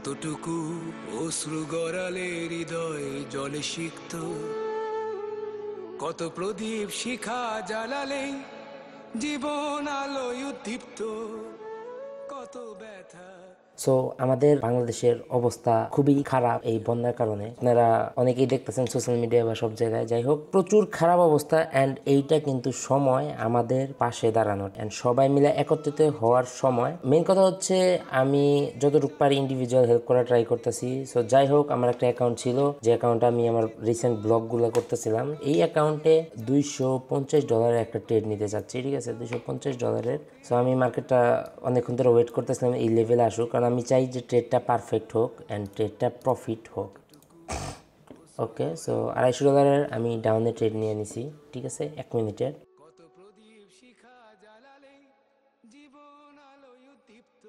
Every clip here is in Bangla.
কতটুকু অশ্রু গড়ালে হৃদয় জলে সিক্ত, কত প্রদীপ শিখা জ্বালালে জীবন আলোয় উদ্দীপ্ত, কত ব্যথা। সো আমাদের বাংলাদেশের অবস্থা খুবই খারাপ এই বন্যার কারণে। আপনারা অনেকেই দেখতেছেন সোশ্যাল মিডিয়া বা সব জায়গায়। যাই হোক, প্রচুর খারাপ অবস্থা। অ্যান্ড এইটা কিন্তু সময় আমাদের পাশে দাঁড়ানোর অ্যান্ড সবাই মিলে একত্রিত হওয়ার সময়। মেইন কথা হচ্ছে আমি যতটুকু পারি ইন্ডিভিজুয়াল হেল্প করা ট্রাই করতেছি। সো যাই হোক, আমার একটা অ্যাকাউন্ট ছিল, যে অ্যাকাউন্টে আমি আমার রিসেন্ট ব্লগগুলো করতেছিলাম। এই অ্যাকাউন্টে $250 একটা ট্রেড নিতে চাচ্ছি, ঠিক আছে, $250। সো আমি মার্কেটটা অনেকক্ষণ ধরে ওয়েট করতেছিলাম এই লেভেলে আসুক, কারণ আমি চাই যে ট্রেডটা পারফেক্ট হোক অ্যান্ড ট্রেডটা প্রফিট হোক। ওকে, সো $250 আমি ডাউনে ট্রেড নিয়ে নিছি, ঠিক আছে, 1 মিনিটের। কত প্রদীপ শিখা জ্বালালে জীবন আলোয় উদ্দীপ্ত।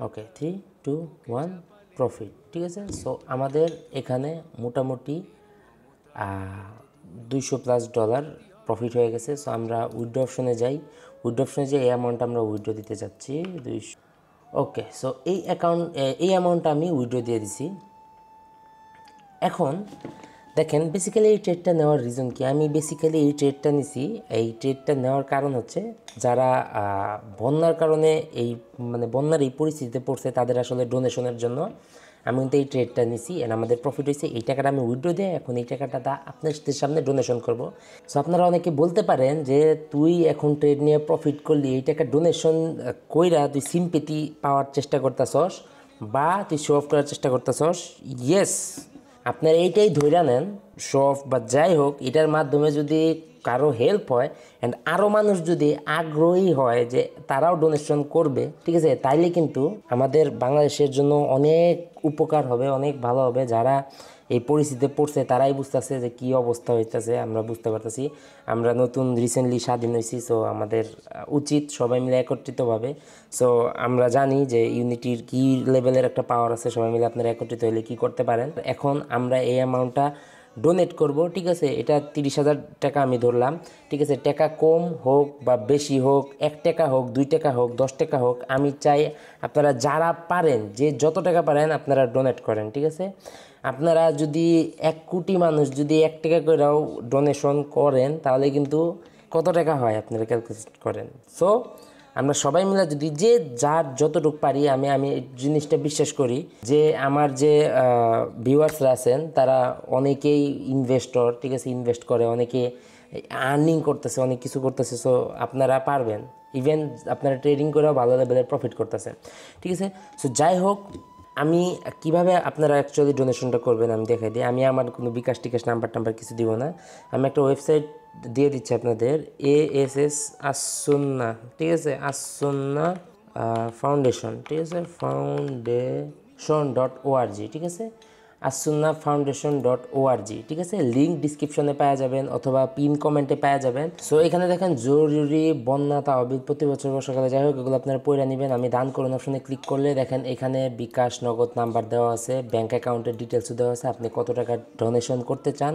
ওকে, 3, 2, 1, প্রফিট, ঠিক আছে। সো আমাদের এখানে মোটামুটি $200+ প্রফিট হয়ে গেছে। সো আমরা উইথড্র অপশনে যাই। উইথড্র অপশনে যে এই অ্যামাউন্টটা আমরা উইথড্র দিতে চাচ্ছি 200। ওকে, সো এই অ্যামাউন্টটা আমি উইথড্র দিয়ে দিছি। এখন দেখেন, বেসিক্যালি এই ট্রেডটা নেওয়ার রিজন কি? আমি বেসিক্যালি এই ট্রেডটা নিছি, এই ট্রেডটা নেওয়ার কারণ হচ্ছে যারা বন্যার কারণে বন্যার এই পরিস্থিতিতে পড়ছে তাদের আসলে ডোনেশনের জন্য আমি কিন্তু এই ট্রেডটা নিছি। অ্যান্ড আমাদের প্রফিট হয়েছে। এই টাকাটা আমি উইথড্র দিয়ে এখন এই টাকাটা আপনাদের সামনে ডোনেশন করব। সো আপনারা অনেকে বলতে পারেন যে তুই এখন ট্রেড নিয়ে প্রফিট করলি, এই টাকা ডোনেশন কইরা তুই সিম্পেথি পাওয়ার চেষ্টা করতেছস বা তুই শো অফ করার চেষ্টা করতেছস। ইয়েস, আপনার এইটাই ধৈর্য নেন, শো অফ বা যাই হোক, এটার মাধ্যমে যদি কারো হেল্প হয় অ্যান্ড আরও মানুষ যদি আগ্রহী হয় যে তারাও ডোনেশন করবে, ঠিক আছে, তাইলে কিন্তু আমাদের বাংলাদেশের জন্য অনেক উপকার হবে, অনেক ভালো হবে। যারা এই পরিস্থিতিতে পড়ছে তারাই বুঝতেছে যে কী অবস্থা হইতেছে, আমরা বুঝতে পারতেছি। আমরা নতুন রিসেন্টলি স্বাধীন হয়েছি। সো আমাদের উচিত সবাই মিলে একত্রিতভাবে। সো আমরা জানি যে ইউনিটির কী লেভেলের একটা পাওয়ার আছে। সবাই মিলে আপনারা একত্রিত হলে কী করতে পারেন। এখন আমরা এই অ্যামাউন্টটা ডোনেট করব, ঠিক আছে। এটা 30,000 টাকা আমি ধরলাম, ঠিক আছে। টাকা কম হোক বা বেশি হোক, 1 টাকা হোক, 2 টাকা হোক, 10 টাকা হোক, আমি চাই আপনারা যারা পারেন, যে যত টাকা পারেন আপনারা ডোনেট করেন, ঠিক আছে। আপনারা যদি 1 কোটি মানুষ যদি 1 টাকা করেও ডোনেশন করেন তাহলে কিন্তু কত টাকা হয় আপনারা ক্যালকুলেট করেন। সো আমরা সবাই মিলে যদি যে যার যতটুকু পারি, আমি এই জিনিসটা বিশ্বাস করি যে আমার যে ভিউয়ার্সরা আছেন তারা অনেকেই ইনভেস্টর, ঠিক আছে, ইনভেস্ট করে, অনেকে আর্নিং করতেছে, অনেক কিছু করতেছে। সো আপনারা পারবেন, ইভেন আপনারা ট্রেডিং করেও ভালো লেভেলের প্রফিট করতেছেন, ঠিক আছে। সো যাই হোক, আমি কিভাবে আপনারা অ্যাকচুয়ালি ডোনেশনটা করবেন আমি দেখাই দিই। আমি আমার কোনো বিকাশ টিকাশ নাম্বার কিছু দিব না। আমি একটা ওয়েবসাইট দিয়ে দিচ্ছি আপনাদের, ASS আসুন্না, ঠিক আছে, আসুন্না ফাউন্ডেশন, ঠিক আছে, foundation.org, ঠিক আছে, assunnafoundation.org, ঠিক আছে। লিঙ্ক ডিসক্রিপশনে পাওয়া যাবেন অথবা পিন কমেন্টে পাওয়া যাবেন। সো এখানে দেখেন জরুরি বন্যা তহবিল প্রতি বছর বর্ষাকালে, যাই হোক, এগুলো আপনারা পড়ে নেবেন। আমি দান করুন অপশনে ক্লিক করলে দেখেন এখানে বিকাশ নগদ নাম্বার দেওয়া আছে, ব্যাঙ্ক অ্যাকাউন্টের ডিটেলসও দেওয়া আছে। আপনি কত টাকা ডোনেশন করতে চান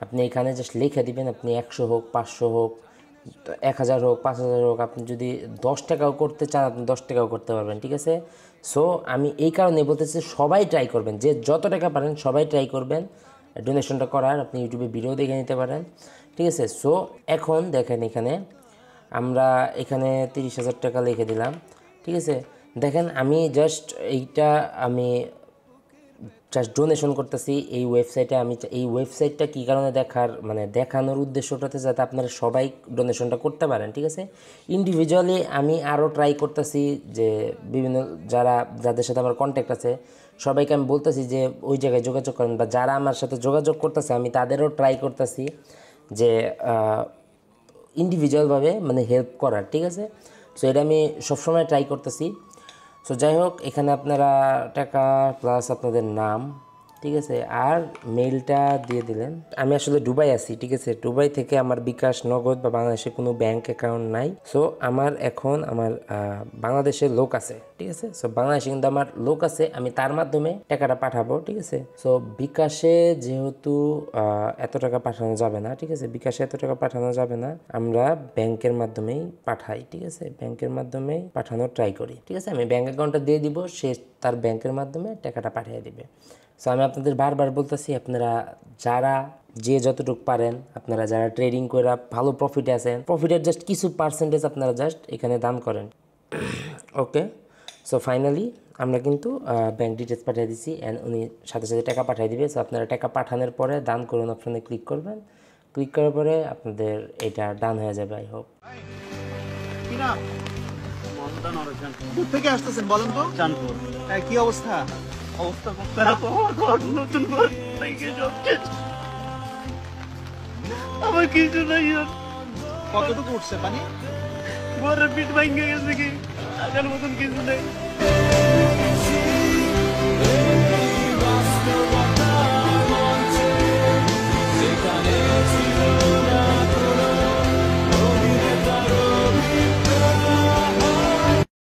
আপনি এখানে জাস্ট লিখে দিবেন। আপনি 100 হোক, 500 হোক, 1000 হোক, 5000 হোক, আপনি যদি 10 টাকাও করতে চান আপনি 10 টাকাও করতে পারবেন, ঠিক আছে। সো আমি এই কারণে বলতেছি সবাই ট্রাই করবেন, যে যত টাকা পারেন সবাই ট্রাই করবেন ডোনেশনটা করার। আপনি ইউটিউবে ভিডিও দেখে নিতে পারেন, ঠিক আছে। সো এখন দেখেন এখানে আমরা এখানে 30,000 টাকা লিখে দিলাম, ঠিক আছে। দেখেন আমি জাস্ট ডোনেশন করতেছি এই ওয়েবসাইটে। আমি এই ওয়েবসাইটটা কী কারণে দেখানোর উদ্দেশ্যটাতে যাতে আপনারা সবাই ডোনেশনটা করতে পারেন, ঠিক আছে। ইন্ডিভিজুয়ালি আমি আরও ট্রাই করতেছি যে বিভিন্ন যাদের সাথে আমার কন্ট্যাক্ট আছে সবাইকে আমি বলতেছি যে ওই জায়গায় যোগাযোগ করেন, বা যারা আমার সাথে যোগাযোগ করতেছে আমি তাদেরও ট্রাই করতেছি যে ইন্ডিভিজুয়ালভাবে হেল্প করার, ঠিক আছে। সো এটা আমি সবসময় ট্রাই করতেছি। সো যাই হোক, এখানে আপনারা টাকা প্লাস আপনাদের নাম, ঠিক আছে, আর মেইলটা দিয়ে দিলেন। আমি আসলে দুবাই আছি, ঠিক আছে, দুবাই থেকে আমার বিকাশ, নগদ বা বাংলাদেশে কোনো ব্যাংক অ্যাকাউন্ট নাই। সো আমার এখন আমার বাংলাদেশের লোক আছে, ঠিক আছে। সো বাংলাদেশে কিন্তু আমার লোক আছে, আমি তার মাধ্যমে টাকাটা পাঠাবো, ঠিক আছে। সো বিকাশে যেহেতু এত টাকা পাঠানো যাবে না, ঠিক আছে, বিকাশে এত টাকা পাঠানো যাবে না, আমরা ব্যাংকের মাধ্যমেই পাঠাই, ঠিক আছে, ব্যাংকের মাধ্যমেই পাঠানোর ট্রাই করি, ঠিক আছে। আমি ব্যাংক অ্যাকাউন্টটা দিয়ে দিব, সে তার ব্যাংকের মাধ্যমে টাকাটা পাঠিয়ে দিবে। সো আমি আপনাদের বারবার বলতেছি, আপনারা যারা যে যতটুকু পারেন, আপনারা যারা ট্রেডিং করে ভালো প্রফিটে আছেন, প্রফিটের জাস্ট কিছু পার্সেন্টেজ আপনারা জাস্ট এখানে দান করেন। ওকে, সো ফাইনালি আমরা কিন্তু ব্যাঙ্ক ডিটেলস পাঠিয়ে দিচ্ছি অ্যান্ড উনি সাথে সাথে টাকা পাঠিয়ে দিবে। সো আপনারা টাকা পাঠানোর পরে দান করুন অপশনে ক্লিক করবেন, ক্লিক করার পরে আপনাদের এটা ডান হয়ে যাবে। I hope. থেকে আসতেছেন বলেন তো? চাঁদপুর। কি অবস্থা? অবস্থা খুব খারাপ, আমার ঘর নতুন ঘর থেকে সব শেষ। আমার কিছু নাই আর। কতটুকু উঠছে পানি? ঘরের পিঠ ভাঙে গেছে কি, আগের মতন কিছু নেই।